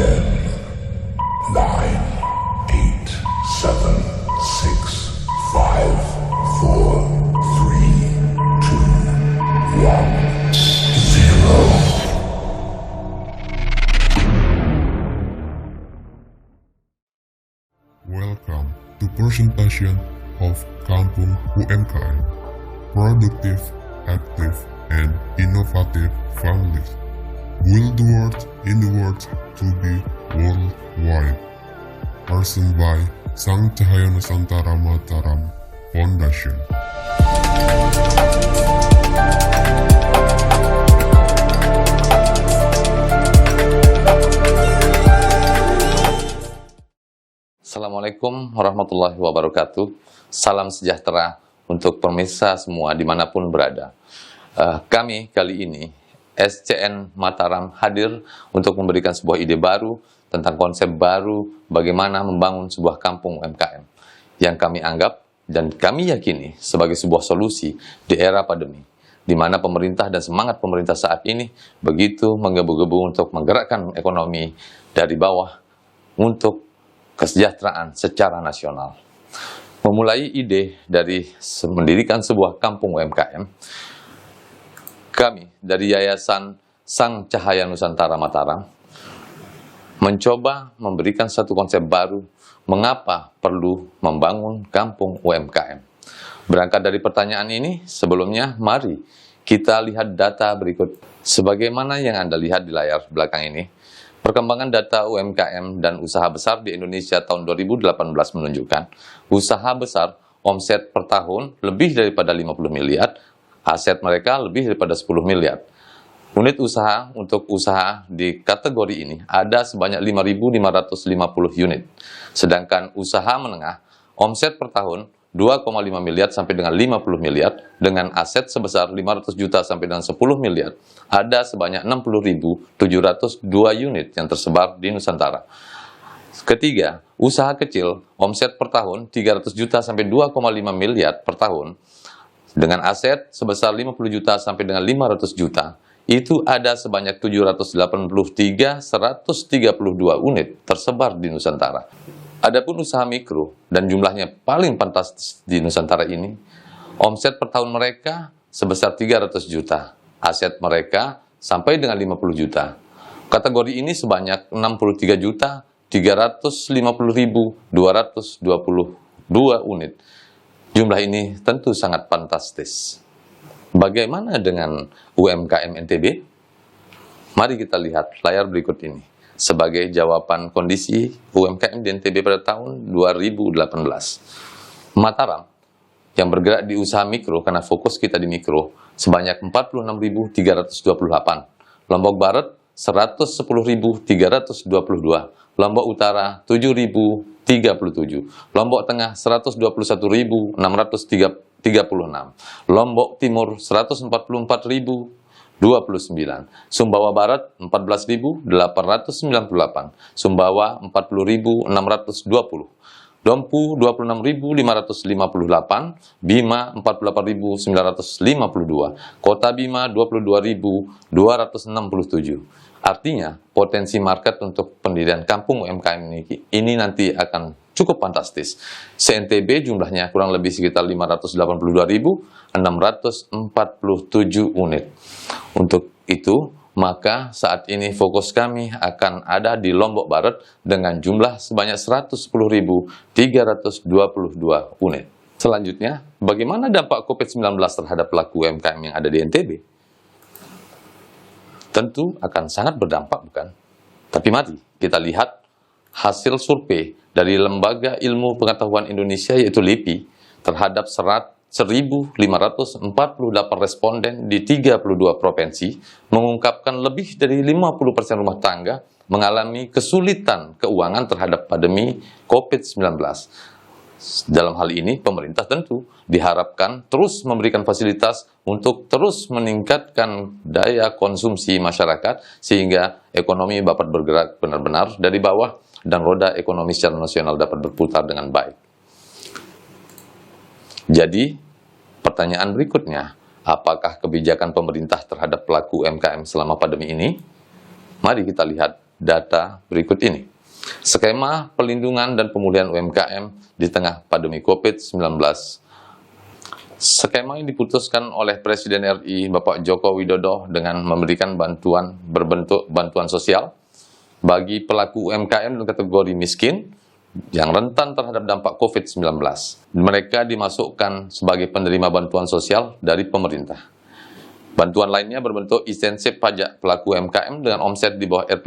10, 9, 8, 7, 6, 5, 4, 3, 2, 1, 0. Welcome to presentation of Kampung UMKM, productive, active, and innovative families. Will the world in the world to be worldwide. Person by Sang Cahaya Nusantara Mataram Foundation. Assalamualaikum warahmatullahi wabarakatuh. Salam sejahtera untuk pemirsa semua dimanapun berada. Kami kali ini SCN Mataram hadir untuk memberikan sebuah ide baru tentang konsep baru bagaimana membangun sebuah kampung UMKM yang kami anggap dan kami yakini sebagai sebuah solusi di era pandemi, di mana pemerintah dan semangat pemerintah saat ini begitu menggebu-gebu untuk menggerakkan ekonomi dari bawah untuk kesejahteraan secara nasional. Memulai ide dari mendirikan sebuah kampung UMKM, kami dari Yayasan Sang Cahaya Nusantara Mataram mencoba memberikan satu konsep baru mengapa perlu membangun kampung UMKM. Berangkat dari pertanyaan ini, sebelumnya mari kita lihat data berikut. Sebagaimana yang Anda lihat di layar belakang ini, perkembangan data UMKM dan usaha besar di Indonesia tahun 2018 menunjukkan usaha besar omset per tahun lebih daripada 50 miliar, aset mereka lebih daripada 10 miliar. Unit usaha untuk usaha di kategori ini ada sebanyak 5.550 unit. Sedangkan usaha menengah, omset per tahun 2,5 miliar sampai dengan 50 miliar, dengan aset sebesar 500 juta sampai dengan 10 miliar, ada sebanyak 60.702 unit yang tersebar di Nusantara. Ketiga, usaha kecil, omset per tahun 300 juta sampai 2,5 miliar per tahun, dengan aset sebesar 50 juta sampai dengan 500 juta, itu ada sebanyak 783.132 unit tersebar di Nusantara. Adapun usaha mikro dan jumlahnya paling fantastis di Nusantara ini, omset per tahun mereka sebesar 300 juta, aset mereka sampai dengan 50 juta. Kategori ini sebanyak 63.350.222 unit. Jumlah ini tentu sangat fantastis. Bagaimana dengan UMKM NTB? Mari kita lihat layar berikut ini sebagai jawaban kondisi UMKM di NTB pada tahun 2018. Mataram yang bergerak di usaha mikro karena fokus kita di mikro sebanyak 46.328. Lombok Barat 110.322. Lombok Utara 7.037, Lombok Tengah 121.636, Lombok Timur 144.029, Sumbawa Barat 14.898, Sumbawa 40.620, Dompu 26.558, Bima 48.952, Kota Bima 22.267. Artinya, potensi market untuk pendirian kampung UMKM ini nanti akan cukup fantastis. Se-NTB jumlahnya kurang lebih sekitar 582.647 unit. Untuk itu, maka saat ini fokus kami akan ada di Lombok Barat dengan jumlah sebanyak 110.322 unit. Selanjutnya, bagaimana dampak COVID-19 terhadap pelaku UMKM yang ada di NTB? Tentu akan sangat berdampak, bukan? Tapi mari kita lihat hasil survei dari Lembaga Ilmu Pengetahuan Indonesia yaitu LIPI terhadap 1.548 responden di 32 provinsi mengungkapkan lebih dari 50% rumah tangga mengalami kesulitan keuangan terhadap pandemi COVID-19. Dalam hal ini, pemerintah tentu diharapkan terus memberikan fasilitas untuk terus meningkatkan daya konsumsi masyarakat sehingga ekonomi dapat bergerak benar-benar dari bawah dan roda ekonomi secara nasional dapat berputar dengan baik. Jadi, pertanyaan berikutnya, apakah kebijakan pemerintah terhadap pelaku UMKM selama pandemi ini? Mari kita lihat data berikut ini. Skema pelindungan dan pemulihan UMKM di tengah pandemi COVID-19. Skema yang diputuskan oleh Presiden RI Bapak Joko Widodo dengan memberikan bantuan berbentuk bantuan sosial bagi pelaku UMKM dan kategori miskin yang rentan terhadap dampak COVID-19. Mereka dimasukkan sebagai penerima bantuan sosial dari pemerintah. Bantuan lainnya berbentuk insentif pajak pelaku UMKM dengan omset di bawah Rp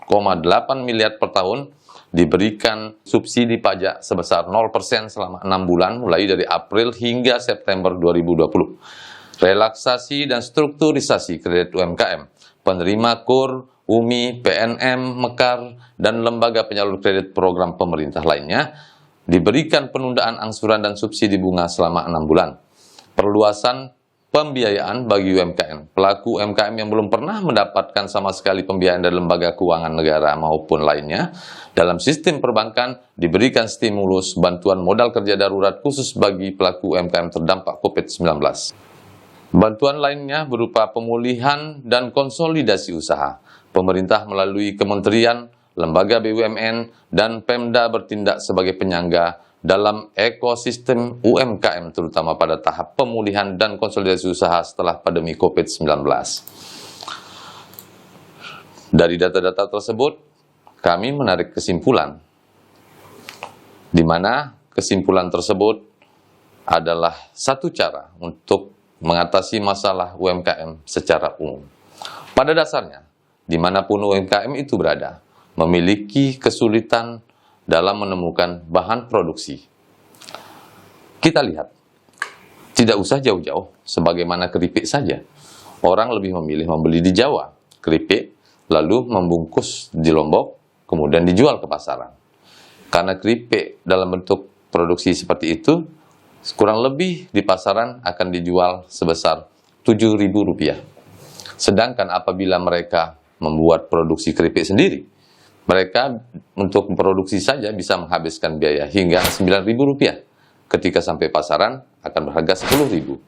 4,8 miliar per tahun, diberikan subsidi pajak sebesar 0% selama 6 bulan mulai dari April hingga September 2020. Relaksasi dan strukturisasi kredit UMKM, penerima KUR, UMI, PNM, Mekar, dan lembaga penyalur kredit program pemerintah lainnya diberikan penundaan angsuran dan subsidi bunga selama 6 bulan. Perluasan pembiayaan bagi UMKM. Pelaku UMKM yang belum pernah mendapatkan sama sekali pembiayaan dari lembaga keuangan negara maupun lainnya dalam sistem perbankan diberikan stimulus bantuan modal kerja darurat khusus bagi pelaku UMKM terdampak COVID-19. Bantuan lainnya berupa pemulihan dan konsolidasi usaha. Pemerintah melalui kementerian, lembaga BUMN, dan Pemda bertindak sebagai penyangga dalam ekosistem UMKM terutama pada tahap pemulihan dan konsolidasi usaha setelah pandemi COVID-19. Dari data-data tersebut, kami menarik kesimpulan, di mana kesimpulan tersebut adalah satu cara untuk mengatasi masalah UMKM secara umum. Pada dasarnya, dimanapun UMKM itu berada, memiliki kesulitan dalam menemukan bahan produksi. Kita lihat, tidak usah jauh-jauh, sebagaimana keripik saja. Orang lebih memilih membeli di Jawa, keripik, lalu membungkus di Lombok, kemudian dijual ke pasaran. Karena keripik dalam bentuk produksi seperti itu, kurang lebih di pasaran akan dijual sebesar Rp7.000. Sedangkan apabila mereka membuat produksi keripik sendiri, mereka untuk memproduksi saja bisa menghabiskan biaya hingga Rp9.000. Ketika sampai pasaran akan berharga Rp10.000.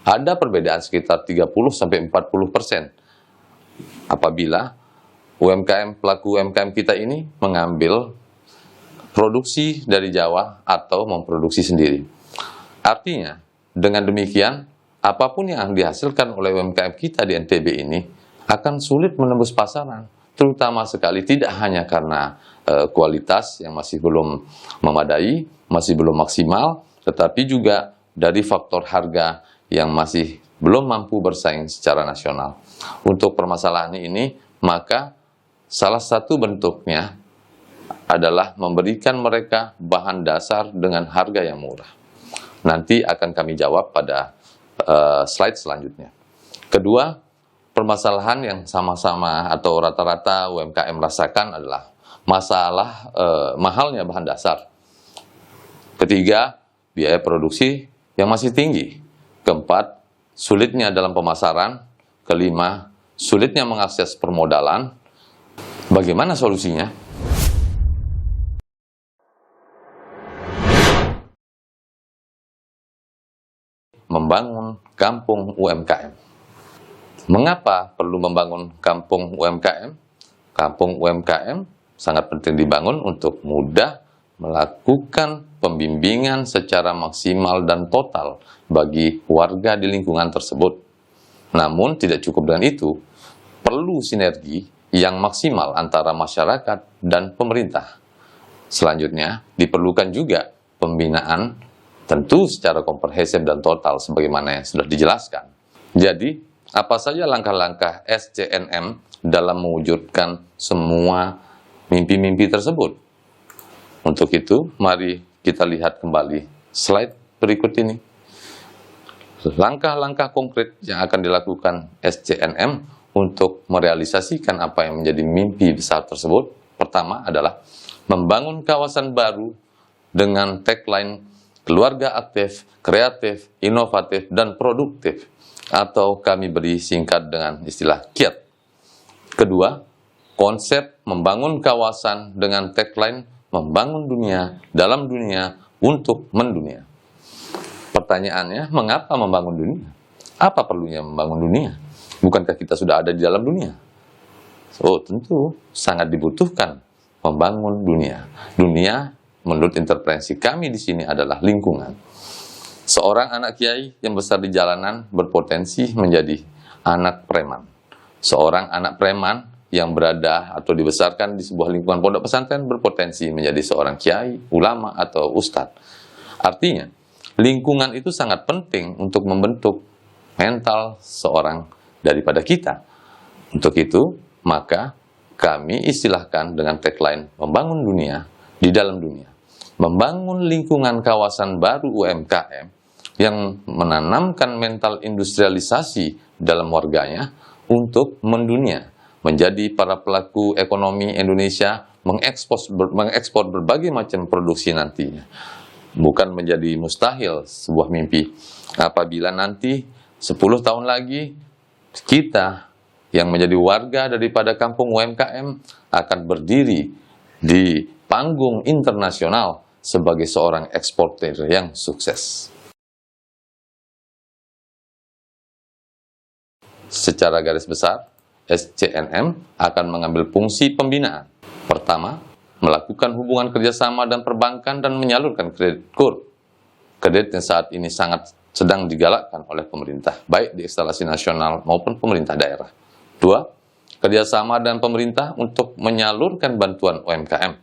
Ada perbedaan sekitar 30-40% apabila pelaku UMKM kita ini mengambil produksi dari Jawa atau memproduksi sendiri. Artinya, dengan demikian, apapun yang dihasilkan oleh UMKM kita di NTB ini akan sulit menembus pasaran. Terutama sekali tidak hanya karena kualitas yang masih belum memadai, masih belum maksimal, tetapi juga dari faktor harga yang masih belum mampu bersaing secara nasional. Untuk permasalahan ini, maka salah satu bentuknya adalah memberikan mereka bahan dasar dengan harga yang murah. Nanti akan kami jawab pada slide selanjutnya. Kedua, permasalahan yang sama-sama atau rata-rata UMKM rasakan adalah masalah mahalnya bahan dasar. Ketiga, biaya produksi yang masih tinggi. Keempat, sulitnya dalam pemasaran. Kelima, sulitnya mengakses permodalan. Bagaimana solusinya? Membangun kampung UMKM. Mengapa perlu membangun kampung UMKM? Kampung UMKM sangat penting dibangun untuk mudah melakukan pembimbingan secara maksimal dan total bagi warga di lingkungan tersebut. Namun tidak cukup dengan itu, perlu sinergi yang maksimal antara masyarakat dan pemerintah. Selanjutnya, diperlukan juga pembinaan tentu secara komprehensif dan total sebagaimana yang sudah dijelaskan. Jadi, apa saja langkah-langkah SCNM dalam mewujudkan semua mimpi-mimpi tersebut? Untuk itu, mari kita lihat kembali slide berikut ini. Langkah-langkah konkret yang akan dilakukan SCNM untuk merealisasikan apa yang menjadi mimpi besar tersebut. Pertama adalah membangun kawasan baru dengan tagline keluarga aktif, kreatif, inovatif, dan produktif, atau kami beri singkat dengan istilah KIAT. Kedua, konsep membangun kawasan dengan tagline membangun dunia, dalam dunia, untuk mendunia. Pertanyaannya, mengapa membangun dunia? Apa perlunya membangun dunia? Bukankah kita sudah ada di dalam dunia? Oh, tentu sangat dibutuhkan membangun dunia. Dunia menurut interpretasi kami di sini adalah lingkungan. Seorang anak kiai yang besar di jalanan berpotensi menjadi anak preman. Seorang anak preman yang berada atau dibesarkan di sebuah lingkungan pondok pesantren berpotensi menjadi seorang kiai, ulama, atau ustadz. Artinya, lingkungan itu sangat penting untuk membentuk mental seorang daripada kita. Untuk itu, maka kami istilahkan dengan tagline membangun dunia di dalam dunia. Membangun lingkungan kawasan baru UMKM yang menanamkan mental industrialisasi dalam warganya untuk mendunia, menjadi para pelaku ekonomi Indonesia mengekspor berbagai macam produksi nantinya. Bukan menjadi mustahil sebuah mimpi apabila nanti 10 tahun lagi kita yang menjadi warga daripada kampung UMKM akan berdiri di panggung internasional sebagai seorang eksportir yang sukses. Secara garis besar, SCNM akan mengambil fungsi pembinaan. Pertama, melakukan hubungan kerjasama dan perbankan dan menyalurkan kredit KUR. Kredit yang saat ini sedang digalakkan oleh pemerintah, baik di instalasi nasional maupun pemerintah daerah. 2, kerjasama dengan pemerintah untuk menyalurkan bantuan UMKM.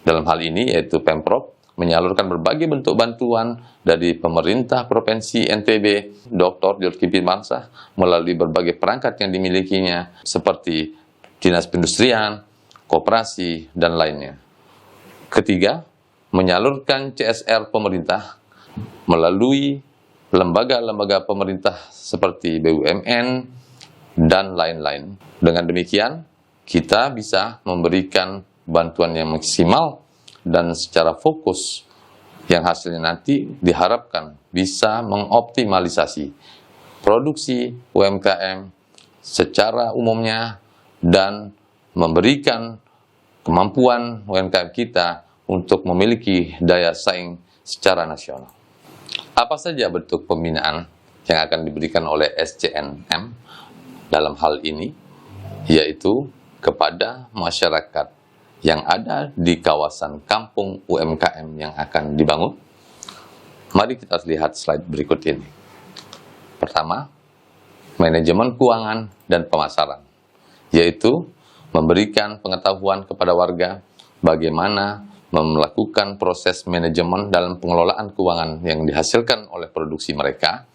Dalam hal ini yaitu Pemprov menyalurkan berbagai bentuk bantuan dari pemerintah Provinsi NTB, Dr. Zulkifli Bansah, melalui berbagai perangkat yang dimilikinya, seperti Dinas Perindustrian, Koperasi, dan lainnya. Ketiga, menyalurkan CSR pemerintah melalui lembaga-lembaga pemerintah seperti BUMN, dan lain-lain. Dengan demikian, kita bisa memberikan bantuan yang maksimal dan secara fokus yang hasilnya nanti diharapkan bisa mengoptimalisasi produksi UMKM secara umumnya dan memberikan kemampuan UMKM kita untuk memiliki daya saing secara nasional. Apa saja bentuk pembinaan yang akan diberikan oleh SCNM dalam hal ini? Yaitu kepada masyarakat yang ada di kawasan kampung UMKM yang akan dibangun. Mari kita lihat slide berikut ini. Pertama, manajemen keuangan dan pemasaran, yaitu memberikan pengetahuan kepada warga bagaimana melakukan proses manajemen dalam pengelolaan keuangan yang dihasilkan oleh produksi mereka,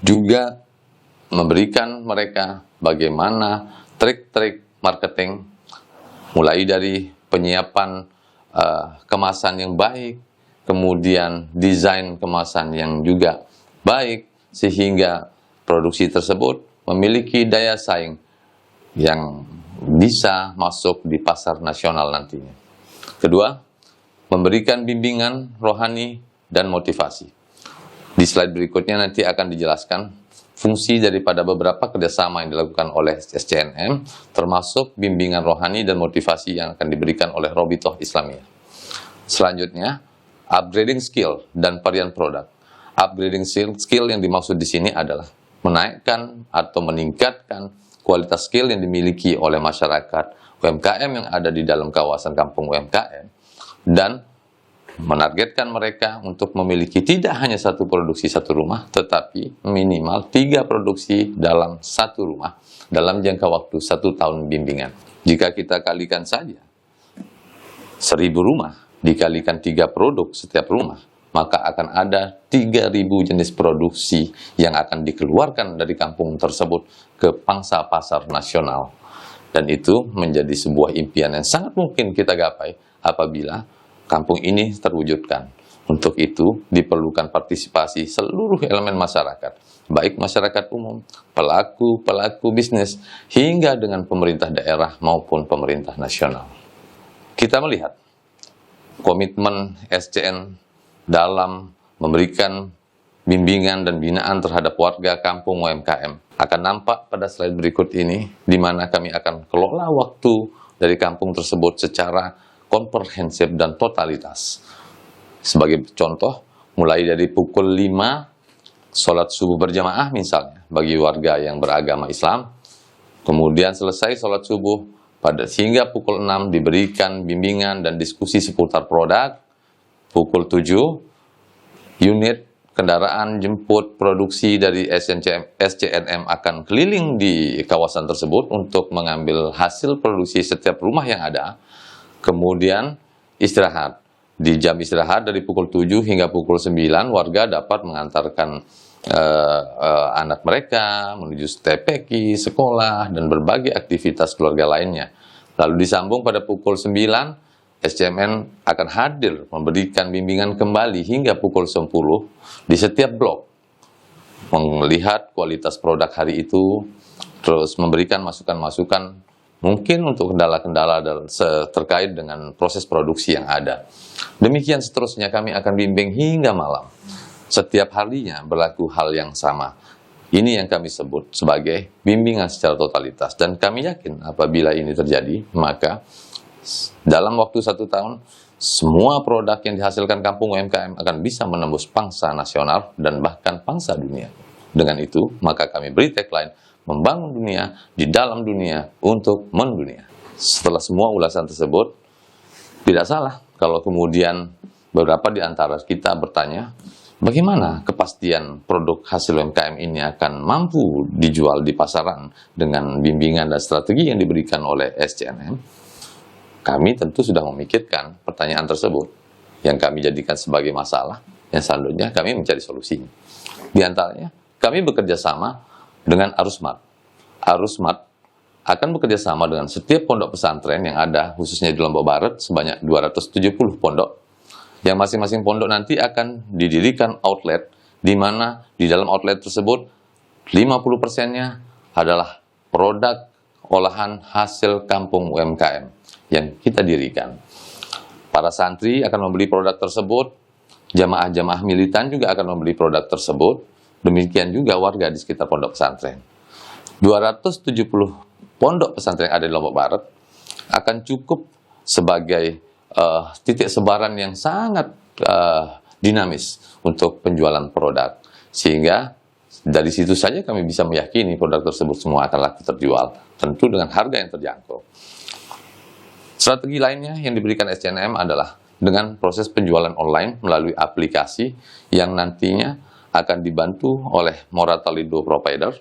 juga memberikan mereka bagaimana trik-trik marketing, mulai dari penyiapan kemasan yang baik, kemudian desain kemasan yang juga baik, sehingga produksi tersebut memiliki daya saing yang bisa masuk di pasar nasional nantinya. Kedua, memberikan bimbingan rohani dan motivasi. Di slide berikutnya nanti akan dijelaskan fungsi daripada beberapa kerjasama yang dilakukan oleh SCNM, termasuk bimbingan rohani dan motivasi yang akan diberikan oleh Robitoh Islamiyah. Selanjutnya, upgrading skill dan varian produk. Upgrading skill yang dimaksud di sini adalah menaikkan atau meningkatkan kualitas skill yang dimiliki oleh masyarakat UMKM yang ada di dalam kawasan kampung UMKM, dan menargetkan mereka untuk memiliki tidak hanya satu produksi satu rumah, tetapi minimal 3 produksi dalam satu rumah dalam jangka waktu 1 tahun bimbingan. Jika kita kalikan saja 1.000 rumah dikalikan 3 produk setiap rumah, maka akan ada 3.000 jenis produksi yang akan dikeluarkan dari kampung tersebut ke pangsa pasar nasional. Dan itu menjadi sebuah impian yang sangat mungkin kita gapai apabila kampung ini terwujudkan. Untuk itu diperlukan partisipasi seluruh elemen masyarakat, baik masyarakat umum, pelaku bisnis, hingga dengan pemerintah daerah maupun pemerintah nasional. Kita melihat komitmen SCN dalam memberikan bimbingan dan binaan terhadap warga kampung UMKM akan nampak pada slide berikut ini, di mana kami akan kelola waktu dari kampung tersebut secara komprehensif dan totalitas. Sebagai contoh, mulai dari pukul 5 sholat subuh berjamaah misalnya bagi warga yang beragama Islam, Kemudian selesai sholat subuh, hingga pukul 6 diberikan bimbingan dan diskusi seputar produk. Pukul 7, unit kendaraan jemput produksi dari SCNM akan keliling di kawasan tersebut untuk mengambil hasil produksi setiap rumah yang ada. Kemudian istirahat. Di jam istirahat dari pukul 7 hingga pukul 9, warga dapat mengantarkan anak mereka menuju TPQ, sekolah, dan berbagai aktivitas keluarga lainnya. Lalu disambung pada pukul 9, SCMN akan hadir memberikan bimbingan kembali hingga pukul 10 di setiap blok, melihat kualitas produk hari itu, terus memberikan masukan-masukan mungkin untuk kendala-kendala terkait dengan proses produksi yang ada. Demikian seterusnya kami akan bimbing hingga malam. Setiap harinya berlaku hal yang sama. Ini yang kami sebut sebagai bimbingan secara totalitas. Dan kami yakin apabila ini terjadi, maka dalam waktu 1 tahun, semua produk yang dihasilkan kampung UMKM akan bisa menembus pangsa nasional dan bahkan pangsa dunia. Dengan itu, maka kami beri tagline, membangun dunia di dalam dunia untuk mendunia. Setelah semua ulasan tersebut, tidak salah kalau kemudian beberapa di antara kita bertanya, bagaimana kepastian produk hasil UMKM ini akan mampu dijual di pasaran dengan bimbingan dan strategi yang diberikan oleh SCNM? Kami tentu sudah memikirkan pertanyaan tersebut yang kami jadikan sebagai masalah yang selanjutnya kami mencari solusinya. Di antaranya, kami bekerja sama dengan Arusmat. Arusmat akan bekerja sama dengan setiap pondok pesantren yang ada, khususnya di Lombok Barat, sebanyak 270 pondok. Yang masing-masing pondok nanti akan didirikan outlet, di mana di dalam outlet tersebut 50%-nya adalah produk olahan hasil kampung UMKM yang kita dirikan. Para santri akan membeli produk tersebut, jamaah-jamaah militan juga akan membeli produk tersebut, demikian juga warga di sekitar pondok pesantren. 270 pondok pesantren yang ada di Lombok Barat akan cukup sebagai titik sebaran yang sangat dinamis untuk penjualan produk. Sehingga dari situ saja kami bisa meyakini produk tersebut semua akan laku terjual, tentu dengan harga yang terjangkau. Strategi lainnya yang diberikan SCNM adalah dengan proses penjualan online melalui aplikasi yang nantinya akan dibantu oleh Moratalindo Provider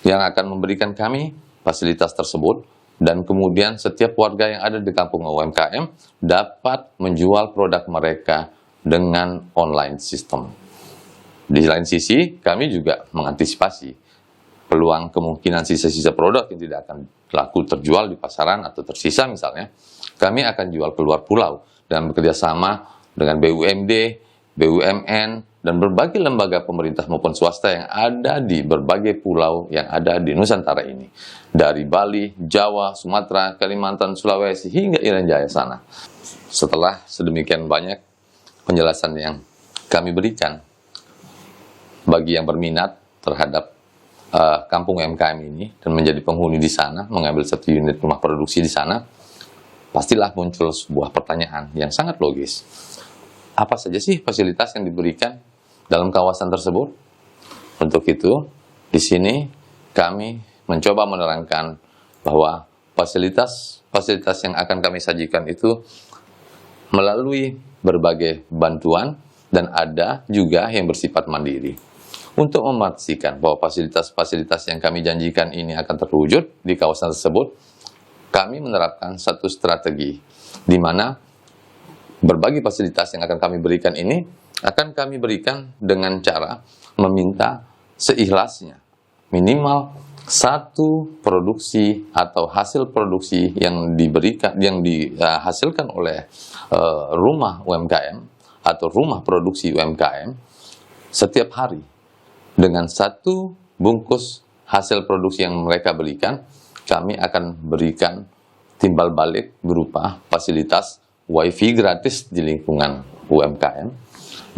yang akan memberikan kami fasilitas tersebut, dan kemudian setiap warga yang ada di kampung UMKM dapat menjual produk mereka dengan online system. Di lain sisi, kami juga mengantisipasi peluang kemungkinan sisa-sisa produk yang tidak akan laku terjual di pasaran atau tersisa misalnya, kami akan jual keluar pulau dan bekerja sama dengan BUMD, BUMN, dan berbagai lembaga pemerintah maupun swasta yang ada di berbagai pulau yang ada di Nusantara ini. Dari Bali, Jawa, Sumatera, Kalimantan, Sulawesi, hingga Irian Jaya sana. Setelah sedemikian banyak penjelasan yang kami berikan, bagi yang berminat terhadap kampung UMKM ini dan menjadi penghuni di sana, mengambil 1 unit rumah produksi di sana, pastilah muncul sebuah pertanyaan yang sangat logis. Apa saja sih fasilitas yang diberikan dalam kawasan tersebut? Untuk itu, di sini kami mencoba menerangkan bahwa fasilitas yang akan kami sajikan itu melalui berbagai bantuan dan ada juga yang bersifat mandiri. Untuk memastikan bahwa fasilitas-fasilitas yang kami janjikan ini akan terwujud di kawasan tersebut, kami menerapkan satu strategi di mana berbagai fasilitas yang akan kami berikan ini akan kami berikan dengan cara meminta seikhlasnya minimal 1 produksi atau hasil produksi yang dihasilkan oleh rumah UMKM atau rumah produksi UMKM setiap hari, dengan 1 bungkus hasil produksi yang mereka belikan, kami akan berikan timbal balik berupa fasilitas WiFi gratis di lingkungan UMKM,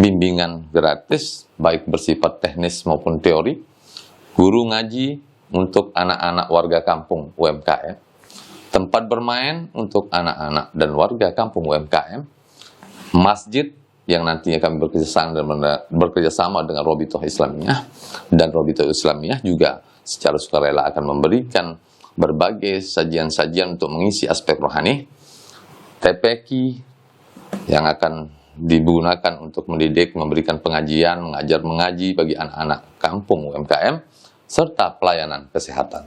bimbingan gratis baik bersifat teknis maupun teori, guru ngaji untuk anak-anak warga kampung UMKM, tempat bermain untuk anak-anak dan warga kampung UMKM, masjid yang nantinya kami bekerjasama dengan Robitoh Islamiyah, dan Robitoh Islamiyah juga secara sukarela akan memberikan berbagai sajian-sajian untuk mengisi aspek rohani, TPQ yang akan digunakan untuk mendidik, memberikan pengajian, mengajar mengaji bagi anak-anak kampung UMKM, serta pelayanan kesehatan.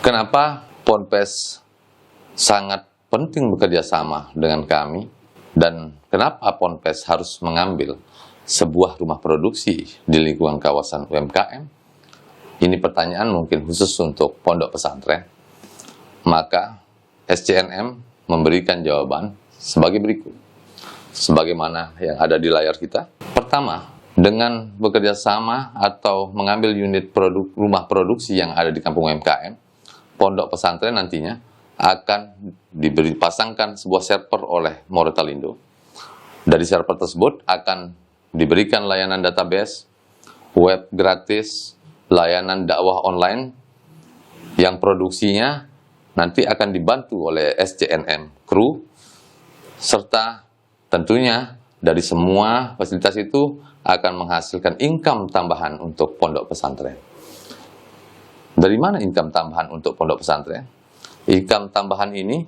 Kenapa Ponpes sangat penting bekerja sama dengan kami, dan kenapa Ponpes harus mengambil sebuah rumah produksi di lingkungan kawasan UMKM? Ini pertanyaan mungkin khusus untuk pondok pesantren. Maka SCNM memberikan jawaban sebagai berikut, sebagaimana yang ada di layar kita. Pertama, dengan bekerja sama atau mengambil unit rumah produksi yang ada di kampung UMKM, pondok pesantren nantinya akan dipasangkan sebuah server oleh Moratelindo. Dari server tersebut akan diberikan layanan database, web gratis, layanan dakwah online yang produksinya nanti akan dibantu oleh SCNM Crew, serta tentunya dari semua fasilitas itu akan menghasilkan income tambahan untuk pondok pesantren. Dari mana income tambahan untuk pondok pesantren? Income tambahan ini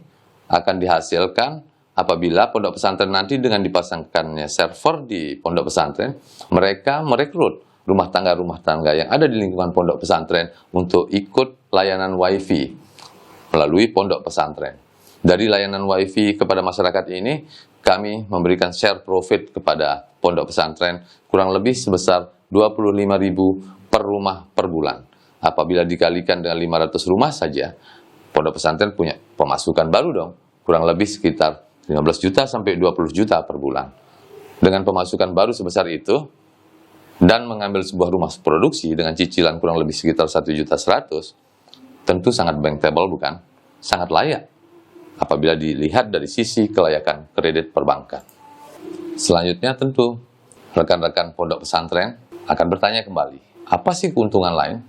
akan dihasilkan apabila pondok pesantren nanti dengan dipasangkannya server di pondok pesantren, mereka merekrut rumah tangga yang ada di lingkungan pondok pesantren untuk ikut layanan wifi melalui pondok pesantren. Dari layanan wifi kepada masyarakat ini, kami memberikan share profit kepada pondok pesantren kurang lebih sebesar 25.000 per rumah per bulan. Apabila dikalikan dengan 500 rumah saja, pondok pesantren punya pemasukan baru dong, kurang lebih sekitar 15 juta sampai 20 juta per bulan. Dengan pemasukan baru sebesar itu, dan mengambil sebuah rumah produksi dengan cicilan kurang lebih sekitar 1.100.000, tentu sangat bankable, bukan? Sangat layak apabila dilihat dari sisi kelayakan kredit perbankan. Selanjutnya tentu rekan-rekan pondok pesantren akan bertanya kembali, apa sih keuntungan lain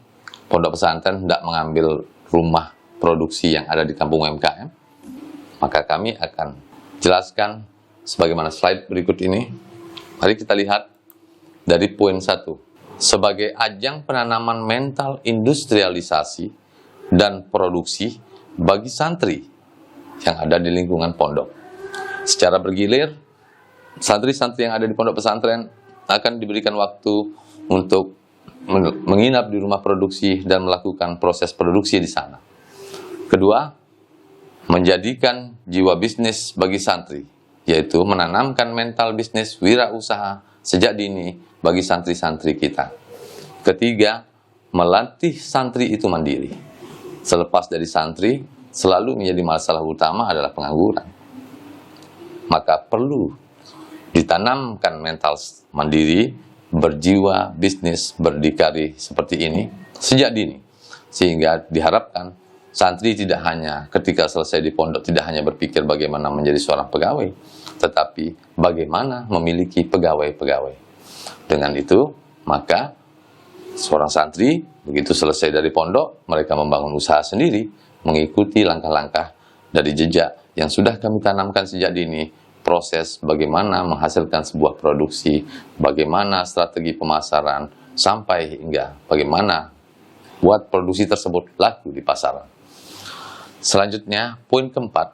pondok pesantren tidak mengambil rumah produksi yang ada di kampung UMKM? Maka kami akan jelaskan sebagaimana slide berikut ini. Mari kita lihat dari poin 1. Sebagai ajang penanaman mental industrialisasi dan produksi bagi santri yang ada di lingkungan pondok. Secara bergilir, santri-santri yang ada di pondok pesantren akan diberikan waktu untuk menginap di rumah produksi dan melakukan proses produksi di sana. Kedua, menjadikan jiwa bisnis bagi santri, yaitu menanamkan mental bisnis wirausaha sejak dini bagi santri-santri kita. Ketiga, melatih santri itu mandiri. Selepas dari santri, selalu menjadi masalah utama adalah pengangguran. Maka perlu ditanamkan mental mandiri, berjiwa bisnis berdikari seperti ini sejak dini, sehingga diharapkan santri tidak hanya ketika selesai di pondok tidak hanya berpikir bagaimana menjadi seorang pegawai, tetapi bagaimana memiliki pegawai-pegawai. Dengan itu, maka seorang santri begitu selesai dari pondok, mereka membangun usaha sendiri, mengikuti langkah-langkah dari jejak yang sudah kami tanamkan sejak dini. Proses bagaimana menghasilkan sebuah produksi, bagaimana strategi pemasaran, sampai hingga bagaimana buat produksi tersebut laku di pasaran. Selanjutnya, poin keempat,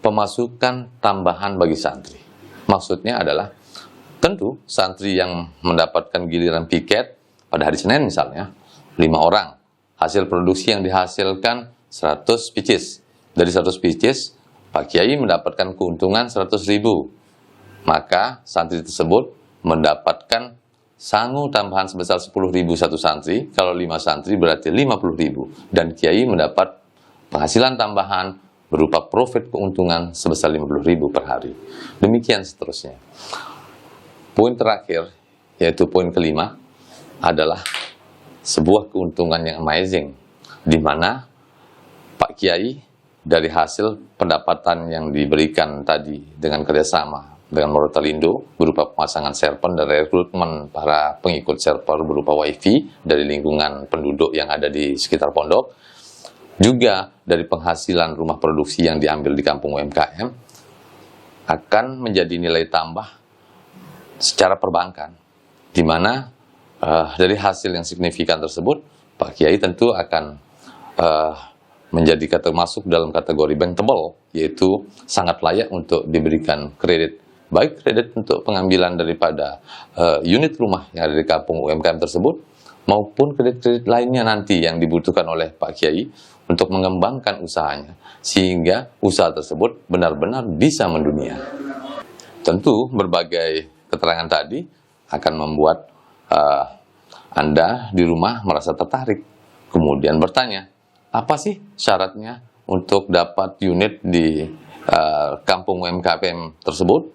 pemasukan tambahan bagi santri. Maksudnya adalah, tentu santri yang mendapatkan giliran piket pada hari Senin misalnya, 5 orang, hasil produksi yang dihasilkan 100 pieces. Dari 100 pieces, Pak Kiai mendapatkan keuntungan 100.000, maka santri tersebut mendapatkan sangu tambahan sebesar 10.000 satu santri. Kalau 5 santri berarti 50.000, dan Kiai mendapat penghasilan tambahan berupa profit keuntungan sebesar 50.000 per hari. Demikian seterusnya. Poin terakhir, yaitu poin kelima, adalah sebuah keuntungan yang amazing, di mana Pak Kiai dari hasil pendapatan yang diberikan tadi dengan kerjasama dengan Moratelindo berupa pemasangan server dan rekrutmen para pengikut server berupa wifi dari lingkungan penduduk yang ada di sekitar pondok, juga dari penghasilan rumah produksi yang diambil di kampung UMKM, akan menjadi nilai tambah secara perbankan di mana dari hasil yang signifikan tersebut, Pak Kiai tentu akan menjadi masuk dalam kategori bankable, yaitu sangat layak untuk diberikan kredit, baik kredit untuk pengambilan daripada unit rumah yang ada di kampung UMKM tersebut, maupun kredit-kredit lainnya nanti yang dibutuhkan oleh Pak Kiai untuk mengembangkan usahanya, sehingga usaha tersebut benar-benar bisa mendunia. Tentu berbagai keterangan tadi akan membuat Anda di rumah merasa tertarik, kemudian bertanya, apa sih syaratnya untuk dapat unit di kampung UMKM tersebut?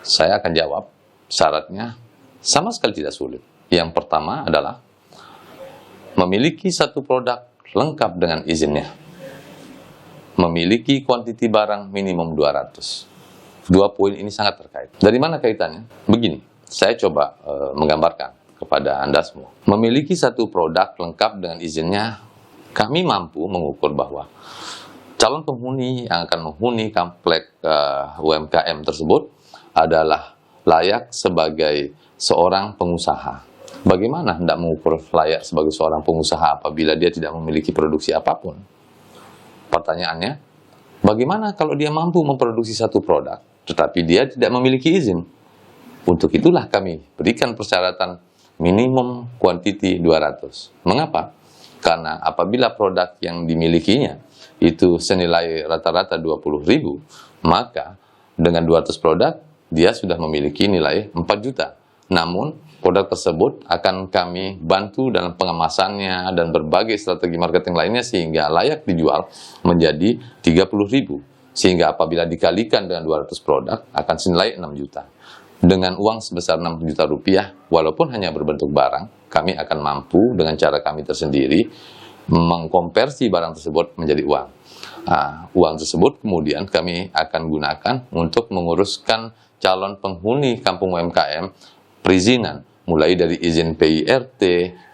Saya akan jawab, syaratnya sama sekali tidak sulit. Yang pertama adalah memiliki satu produk lengkap dengan izinnya, memiliki kuantiti barang minimum 200. Dua poin ini sangat terkait. Dari mana kaitannya? Begini, saya coba menggambarkan kepada Anda semua. Memiliki satu produk lengkap dengan izinnya, kami mampu mengukur bahwa calon penghuni yang akan menghuni komplek UMKM tersebut adalah layak sebagai seorang pengusaha. Bagaimana hendak mengukur layak sebagai seorang pengusaha apabila dia tidak memiliki produksi apapun? Pertanyaannya, bagaimana kalau dia mampu memproduksi satu produk, tetapi dia tidak memiliki izin? Untuk itulah kami berikan persyaratan minimum kuantiti 200. Mengapa? Karena apabila produk yang dimilikinya itu senilai rata-rata 20.000, maka dengan 200 produk, dia sudah memiliki nilai 4 juta. Namun, produk tersebut akan kami bantu dalam pengemasannya dan berbagai strategi marketing lainnya sehingga layak dijual menjadi 30.000. Sehingga apabila dikalikan dengan 200 produk akan senilai 6 juta. Dengan uang sebesar 6 juta rupiah, walaupun hanya berbentuk barang, kami akan mampu dengan cara kami tersendiri mengkonversi barang tersebut menjadi uang. Uang tersebut kemudian kami akan gunakan untuk menguruskan calon penghuni kampung UMKM perizinan, mulai dari izin PIRT,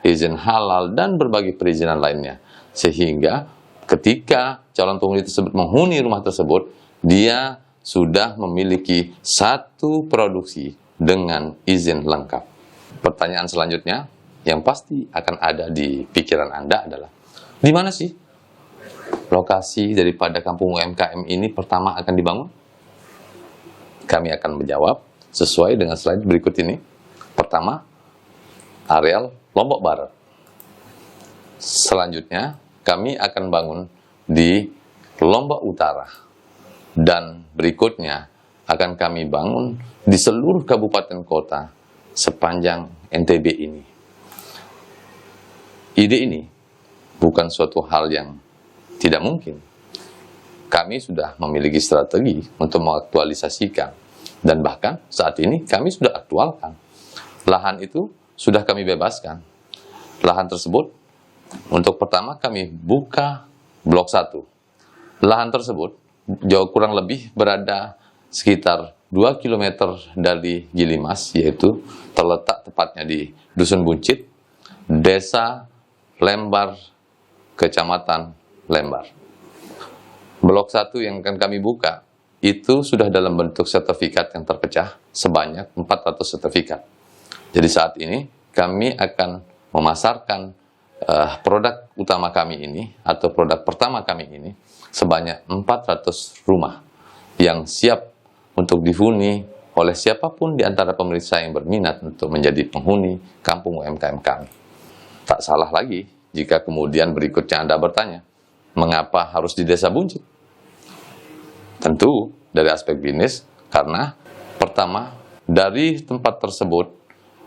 izin halal, dan berbagai perizinan lainnya. Sehingga ketika calon penghuni tersebut menghuni rumah tersebut, dia sudah memiliki satu produksi dengan izin lengkap. Pertanyaan selanjutnya yang pasti akan ada di pikiran Anda adalah, di mana sih lokasi daripada kampung UMKM ini pertama akan dibangun? Kami akan menjawab sesuai dengan slide berikut ini. Pertama, areal Lombok Barat. Selanjutnya, kami akan bangun di Lombok Utara. Dan berikutnya akan kami bangun di seluruh kabupaten kota sepanjang NTB ini. Ide ini bukan suatu hal yang tidak mungkin. Kami sudah memiliki strategi untuk mengaktualisasikan. Dan bahkan saat ini kami sudah aktualkan. Lahan itu sudah kami bebaskan. Lahan tersebut, untuk pertama kami buka blok 1. Lahan tersebut jauh kurang lebih berada sekitar 2 km dari Gilimas, yaitu terletak tepatnya di Dusun Buncit, Desa Lembar, Kecamatan Lembar. Blok 1 yang akan kami buka itu sudah dalam bentuk sertifikat yang terpecah sebanyak 400 sertifikat. Jadi saat ini kami akan memasarkan produk utama kami ini atau produk pertama kami ini sebanyak 400 rumah yang siap untuk dihuni oleh siapapun di antara pemirsa yang berminat untuk menjadi penghuni kampung UMKM kami. Tak salah lagi jika kemudian berikutnya Anda bertanya, mengapa harus di Desa Buncit? Tentu dari aspek bisnis, karena pertama, dari tempat tersebut,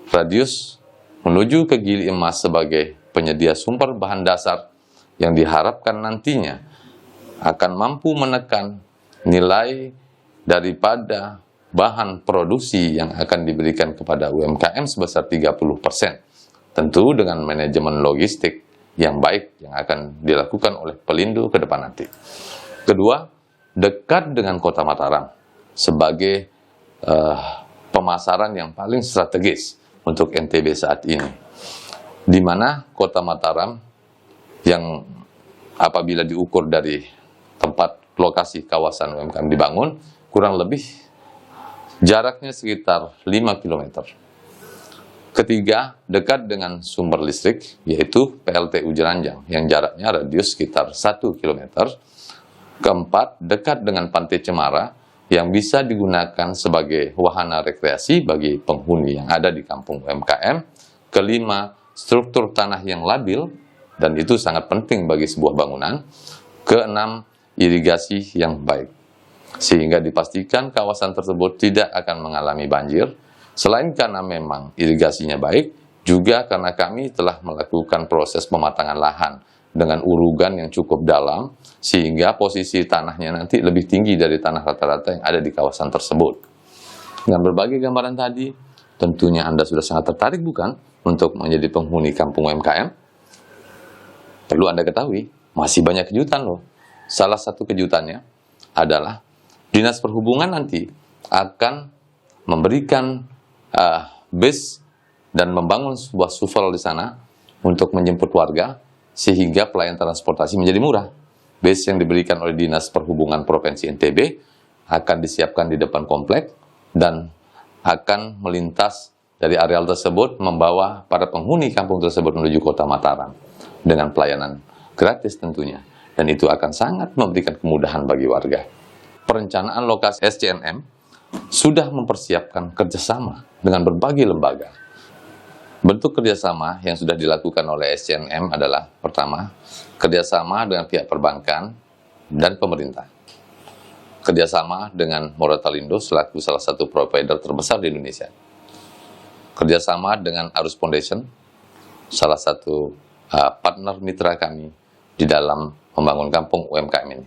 radius menuju ke Gili Emas sebagai penyedia sumber bahan dasar yang diharapkan nantinya akan mampu menekan nilai daripada bahan produksi yang akan diberikan kepada UMKM sebesar 30%. Tentu dengan manajemen logistik yang baik yang akan dilakukan oleh Pelindo ke depan nanti. Kedua, dekat dengan Kota Mataram sebagai pemasaran yang paling strategis untuk NTB saat ini. Di mana Kota Mataram yang apabila diukur dari tempat lokasi kawasan UMKM dibangun, kurang lebih jaraknya sekitar 5 km. Ketiga, dekat dengan sumber listrik, yaitu PLTU Jeranjang, yang jaraknya radius sekitar 1 km. Keempat, dekat dengan Pantai Cemara, yang bisa digunakan sebagai wahana rekreasi bagi penghuni yang ada di kampung UMKM. Kelima, struktur tanah yang labil, dan itu sangat penting bagi sebuah bangunan. Keenam, irigasi yang baik, sehingga dipastikan kawasan tersebut tidak akan mengalami banjir. Selain karena memang irigasinya baik, juga karena kami telah melakukan proses pematangan lahan dengan urugan yang cukup dalam, sehingga posisi tanahnya nanti lebih tinggi dari tanah rata-rata yang ada di kawasan tersebut. Dengan berbagai gambaran tadi, tentunya Anda sudah sangat tertarik bukan untuk menjadi penghuni kampung UMKM? Perlu Anda ketahui, masih banyak kejutan loh. Salah satu kejutannya adalah Dinas Perhubungan nanti akan memberikan bus dan membangun sebuah shuttle di sana untuk menjemput warga, sehingga pelayanan transportasi menjadi murah. Bus yang diberikan oleh Dinas Perhubungan Provinsi NTB akan disiapkan di depan komplek dan akan melintas dari areal tersebut membawa para penghuni kampung tersebut menuju kota Mataram dengan pelayanan gratis tentunya, dan itu akan sangat memberikan kemudahan bagi warga. Perencanaan lokasi SCNM sudah mempersiapkan kerjasama dengan berbagai lembaga. Bentuk kerjasama yang sudah dilakukan oleh SCNM adalah, pertama, kerjasama dengan pihak perbankan dan pemerintah. Kerjasama dengan Moratelindo selaku salah satu provider terbesar di Indonesia. Kerjasama dengan Arus Foundation, salah satu partner mitra kami di dalam membangun kampung UMKM ini.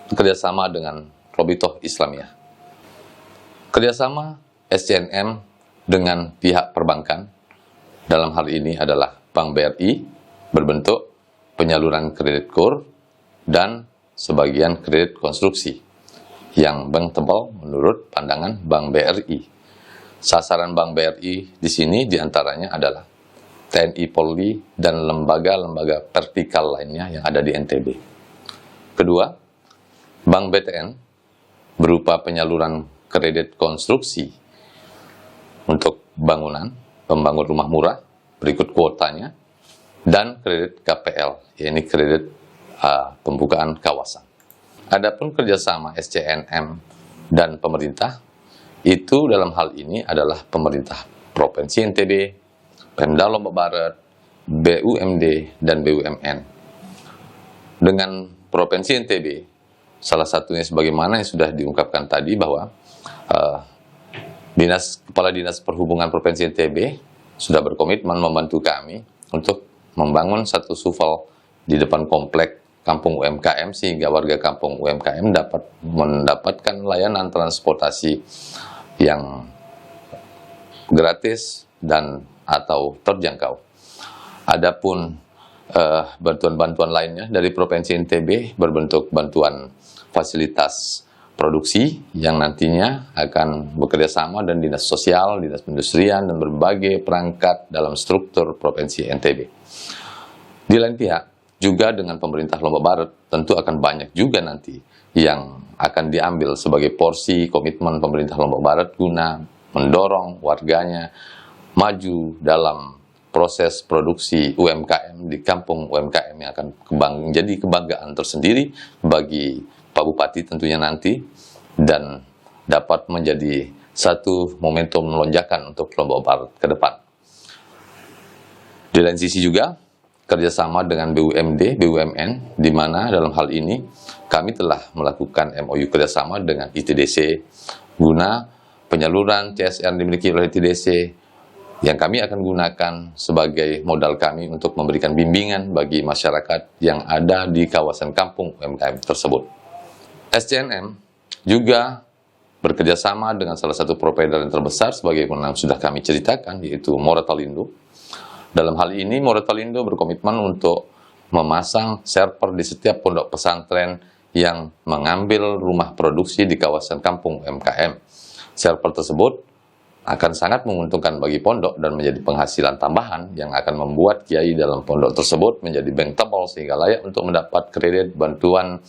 Kerjasama dengan Robitoh Islamiyah. Kerjasama SCNM dengan pihak perbankan dalam hal ini adalah Bank BRI berbentuk penyaluran kredit KUR dan sebagian kredit konstruksi yang bankable menurut pandangan Bank BRI. Sasaran Bank BRI di sini diantaranya adalah TNI Polri dan lembaga-lembaga vertikal lainnya yang ada di NTB. Kedua, Bank BTN berupa penyaluran kredit konstruksi untuk bangunan, pembangun rumah murah, berikut kuotanya, dan kredit KPL, yaitu kredit pembukaan kawasan. Adapun kerjasama SCNM dan pemerintah, itu dalam hal ini adalah pemerintah Provinsi NTB, Pemda Lombok Barat, BUMD, dan BUMN. Dengan Provinsi NTB, salah satunya sebagaimana yang sudah diungkapkan tadi bahwa Kepala Dinas Perhubungan Provinsi NTB sudah berkomitmen membantu kami untuk membangun satu shuttle di depan komplek kampung UMKM, sehingga warga kampung UMKM dapat mendapatkan layanan transportasi yang gratis dan atau terjangkau. Adapun bantuan-bantuan lainnya dari Provinsi NTB berbentuk bantuan fasilitas produksi yang nantinya akan bekerja sama dengan Dinas Sosial, Dinas Perindustrian, dan berbagai perangkat dalam struktur Provinsi NTB. Di lain pihak, juga dengan pemerintah Lombok Barat, tentu akan banyak juga nanti yang akan diambil sebagai porsi komitmen pemerintah Lombok Barat guna mendorong warganya maju dalam proses produksi UMKM di kampung UMKM yang akan menjadi kebanggaan tersendiri bagi Pak Bupati tentunya nanti, dan dapat menjadi satu momentum lonjakan untuk Lombok Barat ke depan. Di lain sisi juga, kerjasama dengan BUMD, BUMN, di mana dalam hal ini kami telah melakukan MOU kerjasama dengan ITDC guna penyaluran CSR yang dimiliki oleh ITDC yang kami akan gunakan sebagai modal kami untuk memberikan bimbingan bagi masyarakat yang ada di kawasan kampung UMKM tersebut. SCNM juga bekerjasama dengan salah satu provider yang terbesar sebagaimana sudah kami ceritakan, yaitu Moratelindo. Dalam hal ini, Moratelindo berkomitmen untuk memasang server di setiap pondok pesantren yang mengambil rumah produksi di kawasan kampung UMKM. Server tersebut akan sangat menguntungkan bagi pondok dan menjadi penghasilan tambahan yang akan membuat kiai dalam pondok tersebut menjadi bankable sehingga layak untuk mendapat kredit, bantuan,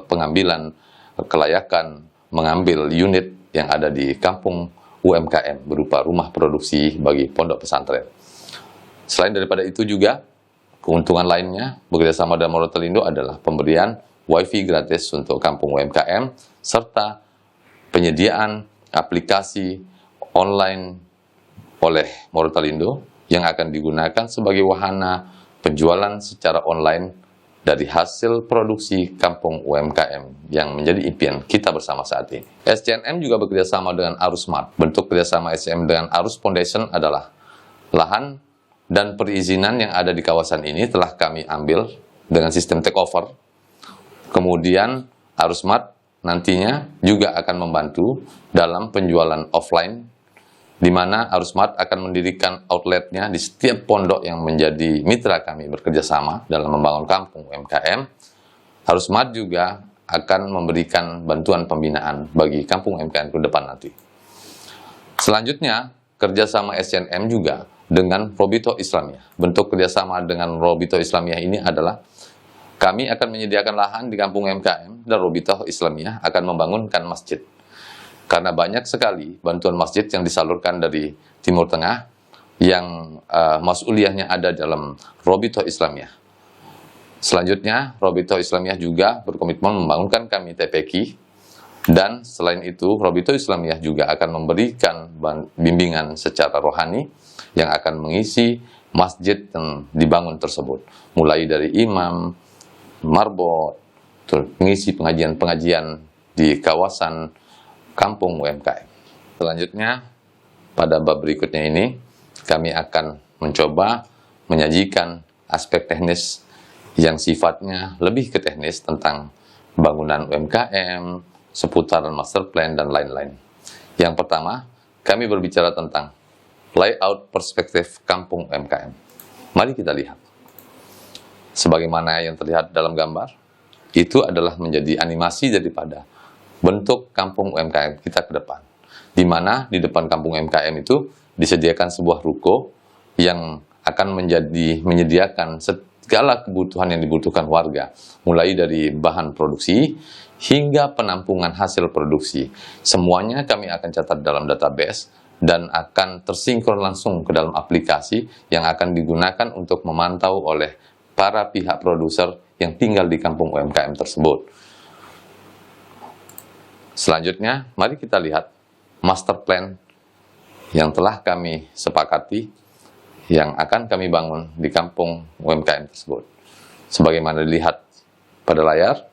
pengambilan kelayakan mengambil unit yang ada di kampung UMKM berupa rumah produksi bagi pondok pesantren. Selain daripada itu juga, keuntungan lainnya bekerjasama dengan Moratelindo adalah pemberian WiFi gratis untuk kampung UMKM serta penyediaan aplikasi online oleh Moratelindo yang akan digunakan sebagai wahana penjualan secara online dari hasil produksi kampung UMKM yang menjadi impian kita bersama saat ini. SCNM juga bekerjasama dengan Arus Smart. Bentuk kerjasama SCNM dengan Arus Foundation adalah lahan dan perizinan yang ada di kawasan ini telah kami ambil dengan sistem takeover. Kemudian Arus Smart nantinya juga akan membantu dalam penjualan offline, di mana Arus Smart akan mendirikan outletnya di setiap pondok yang menjadi mitra kami bekerja sama dalam membangun kampung UMKM. Arus Smart juga akan memberikan bantuan pembinaan bagi kampung UMKM ke depan nanti. Selanjutnya, kerjasama SCNM juga dengan Robito Islamiyah. Bentuk kerjasama dengan Robito Islamiyah ini adalah kami akan menyediakan lahan di kampung UMKM dan Robito Islamiyah akan membangunkan masjid. Karena banyak sekali bantuan masjid yang disalurkan dari Timur Tengah yang mas'uliyahnya ada dalam Robito Islamiyah. Selanjutnya, Robito Islamiyah juga berkomitmen membangunkan kami TPQ, dan selain itu, Robito Islamiyah juga akan memberikan bimbingan secara rohani yang akan mengisi masjid yang dibangun tersebut. Mulai dari imam, marbot, mengisi pengajian-pengajian di kawasan kampung UMKM. Selanjutnya, pada bab berikutnya ini, kami akan mencoba menyajikan aspek teknis yang sifatnya lebih ke teknis tentang bangunan UMKM, seputaran master plan, dan lain-lain. Yang pertama, kami berbicara tentang layout perspektif kampung UMKM. Mari kita lihat. Sebagaimana yang terlihat dalam gambar, itu adalah menjadi animasi daripada bentuk kampung UMKM kita ke depan. Di mana di depan kampung UMKM itu disediakan sebuah ruko yang akan menyediakan segala kebutuhan yang dibutuhkan warga, mulai dari bahan produksi hingga penampungan hasil produksi. Semuanya kami akan catat dalam database dan akan tersinkron langsung ke dalam aplikasi yang akan digunakan untuk memantau oleh para pihak produser yang tinggal di kampung UMKM tersebut. Selanjutnya, mari kita lihat master plan yang telah kami sepakati yang akan kami bangun di kampung UMKM tersebut. Sebagaimana dilihat pada layar,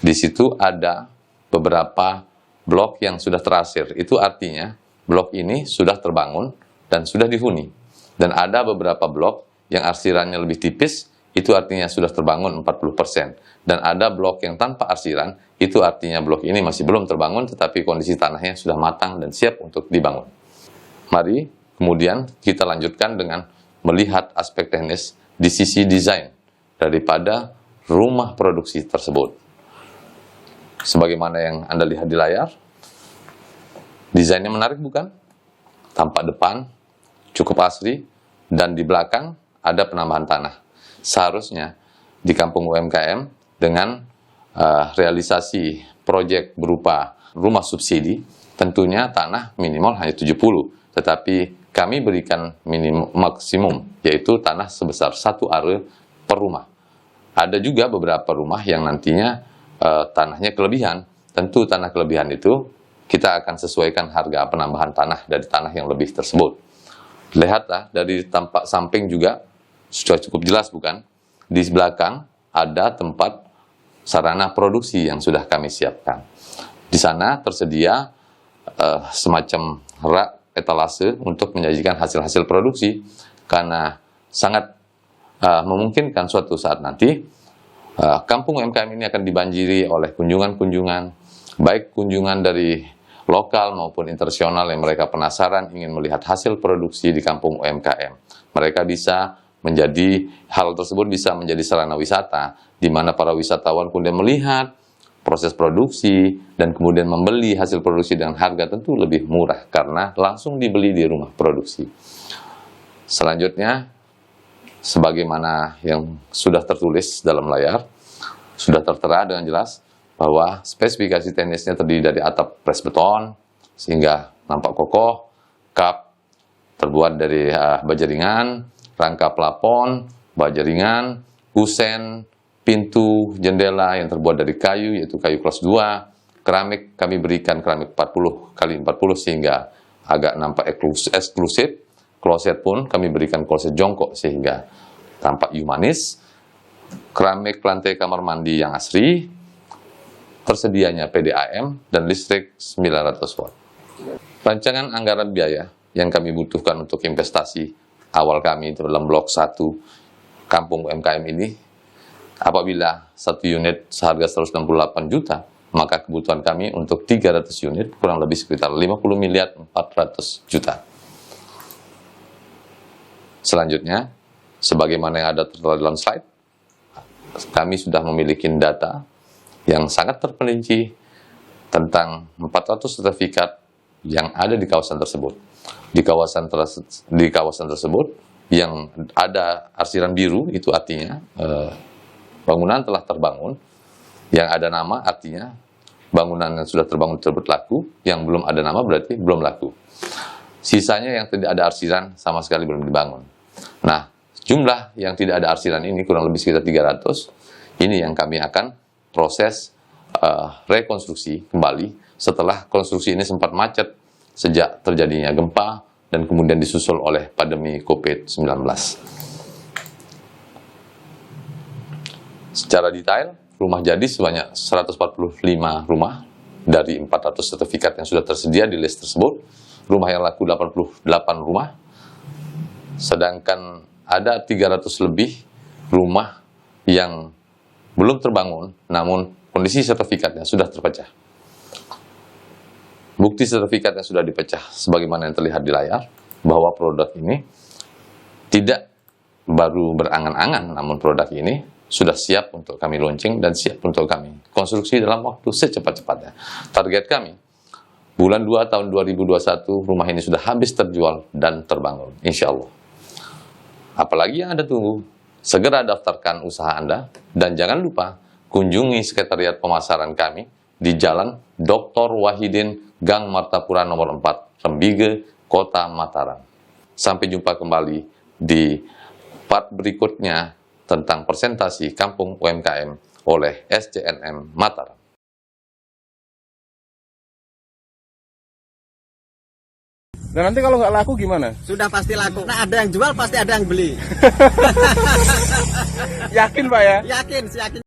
di situ ada beberapa blok yang sudah terarsir. Itu artinya blok ini sudah terbangun dan sudah dihuni. Dan ada beberapa blok yang arsirannya lebih tipis, itu artinya sudah terbangun 40%. Dan ada blok yang tanpa arsiran, itu artinya blok ini masih belum terbangun, tetapi kondisi tanahnya sudah matang dan siap untuk dibangun. Mari kemudian kita lanjutkan dengan melihat aspek teknis di sisi desain daripada rumah produksi tersebut. Sebagaimana yang Anda lihat di layar, desainnya menarik bukan? Tampak depan cukup asri, dan di belakang ada penambahan tanah. Seharusnya di kampung UMKM dengan realisasi proyek berupa rumah subsidi, tentunya tanah minimal hanya 70, tetapi kami berikan maksimum, yaitu tanah sebesar 1 are per rumah. Ada juga beberapa rumah yang nantinya tanahnya kelebihan. Tentu tanah kelebihan itu kita akan sesuaikan harga penambahan tanah dari tanah yang lebih tersebut. Lihatlah dari tampak samping juga sudah cukup jelas bukan? Di belakang ada tempat sarana produksi yang sudah kami siapkan. Di sana tersedia semacam rak etalase untuk menyajikan hasil-hasil produksi, karena sangat memungkinkan suatu saat nanti kampung UMKM ini akan dibanjiri oleh kunjungan-kunjungan, baik kunjungan dari lokal maupun internasional yang mereka penasaran ingin melihat hasil produksi di kampung UMKM. Mereka bisa hal tersebut bisa menjadi sarana wisata, di mana para wisatawan kemudian melihat proses produksi dan kemudian membeli hasil produksi dengan harga tentu lebih murah karena langsung dibeli di rumah produksi. Selanjutnya, sebagaimana yang sudah tertulis dalam layar, sudah tertera dengan jelas bahwa spesifikasi teknisnya terdiri dari atap pres beton, sehingga nampak kokoh, kap terbuat dari baja ringan, rangka plafon, baja ringan, kusen, pintu, jendela yang terbuat dari kayu, yaitu kayu kelas 2, keramik kami berikan keramik 40 kali 40 sehingga agak nampak eksklusif, kloset pun kami berikan kloset jongkok sehingga tampak humanis, keramik lantai kamar mandi yang asri, tersedianya PDAM dan listrik 900 watt. Rancangan anggaran biaya yang kami butuhkan untuk investasi awal kami dalam blok 1 kampung UMKM ini, apabila satu unit seharga 168 juta, maka kebutuhan kami untuk 300 unit kurang lebih sekitar 50 miliar 400 juta. Selanjutnya, sebagaimana yang ada tertera dalam slide, kami sudah memiliki data yang sangat terperinci tentang 400 sertifikat yang ada di kawasan tersebut. Di kawasan tersebut yang ada arsiran biru, itu artinya bangunan telah terbangun. Yang ada nama artinya bangunan yang sudah terbangun tersebut laku, yang belum ada nama berarti belum laku. Sisanya yang tidak ada arsiran sama sekali belum dibangun. Nah, jumlah yang tidak ada arsiran ini kurang lebih sekitar 300. Ini yang kami akan proses rekonstruksi kembali setelah konstruksi ini sempat macet sejak terjadinya gempa dan kemudian disusul oleh pandemi COVID-19. Secara detail, rumah jadi sebanyak 145 rumah dari 400 sertifikat yang sudah tersedia di list tersebut. Rumah yang laku 88 rumah, sedangkan ada 300 lebih rumah yang belum terbangun, namun kondisi sertifikatnya sudah terpecah. Bukti sertifikatnya sudah dipecah, sebagaimana yang terlihat di layar, bahwa produk ini tidak baru berangan-angan, namun produk ini sudah siap untuk kami launching dan siap untuk kami konstruksi dalam waktu secepat-cepatnya. Target kami, bulan 2 tahun 2021, rumah ini sudah habis terjual dan terbangun, insya Allah. Apalagi yang Anda tunggu? Segera daftarkan usaha Anda, dan jangan lupa kunjungi sekretariat pemasaran kami di Jalan Dr. Wahidin, Gang Martapura nomor 4, Rembige, Kota Mataram. Sampai jumpa kembali di part berikutnya tentang presentasi Kampung UMKM oleh SCNM Mataram. Dan nanti kalau nggak laku gimana? Sudah pasti laku. Nah, ada yang jual pasti ada yang beli. Yakin Pak ya? Yakin, yakin.